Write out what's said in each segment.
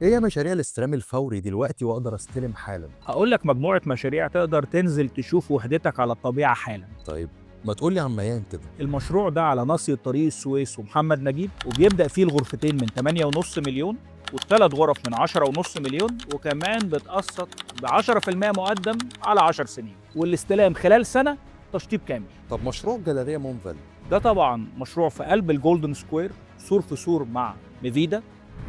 ايه هي مشاريع الاستلام الفوري دلوقتي واقدر استلم حالا؟ هاقول لك مجموعة مشاريع تقدر تنزل تشوف وحدتك على الطبيعة حالًا. طيب، ما تقولي عن ميان كده. المشروع ده على ناصية طريق السويس ومحمد نجيب، وبيبدأ فيه الغرفتين من 8.5 مليون والتلات غرف من 10.5 مليون، وكمان بتقسط ب10% مقدم على 10 سنين، والاستلام خلال سنة تشطيب كامل. طب مشروع جاليريا مونفال؟ ده طبعًا مشروع في قلب الجولدن سكوير، سور في سور مع ميفيدا.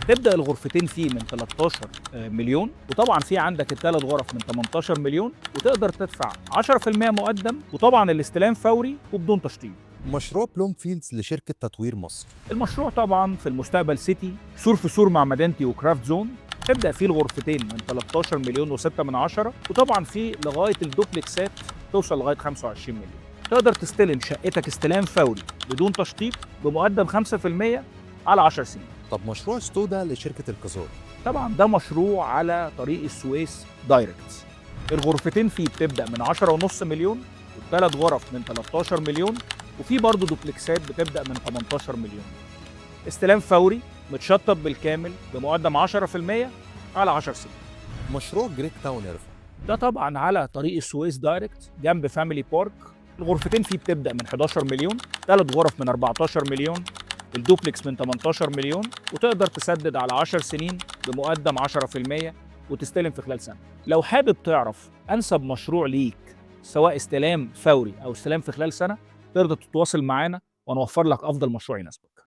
تبدأ الغرفتين فيه من 13 مليون، وطبعًا في عندك ال3 غرف من 18 مليون، وتقدر تدفع 10% مقدم، وطبعًا الاستلام فوري وبدون تشطيب. مشروع بلوم فيلدز لشركة تطوير مصر؟ المشروع طبعًا في المستقبل سيتي، سور في سور مع مدينتي وكرافت زون. تبدأ فيه الغرفتين من 13 مليون و6 وطبعًا في لغاية الدوبلكسات توصل لغاية 25 مليون. تقدر تستلم شقتك استلام فوري بدون تشطيب بمقدم 5% على 10 سنين. طب مشروع ستودا لشركة القذار؟ طبعًا ده مشروع على طريق السويس دايركت. الغرفتين فيه بتبدأ من 10.5 مليون وال3 غرف من 13 مليون، وفي برضه دوبلكسات بتبدأ من 18 مليون. استلام فوري متشطب بالكامل بمقدم 10% على 10 سنين. مشروع جريك تاون ارفع؟ ده طبعًا على طريق السويس دايركت جنب فاميلي بارك. الغرفتين فيه بتبدأ من 11 مليون، 3 غرف من 14 مليون، الدوبلكس من 18 مليون، وتقدر تسدد على 10 سنين بمقدم 10% وتستلم في خلال سنة. لو حابب تعرف أنسب مشروع ليك سواء استلام فوري أو استلام في خلال سنة، تقدر تتواصل معانا ونوفر لك أفضل مشروع يناسبك.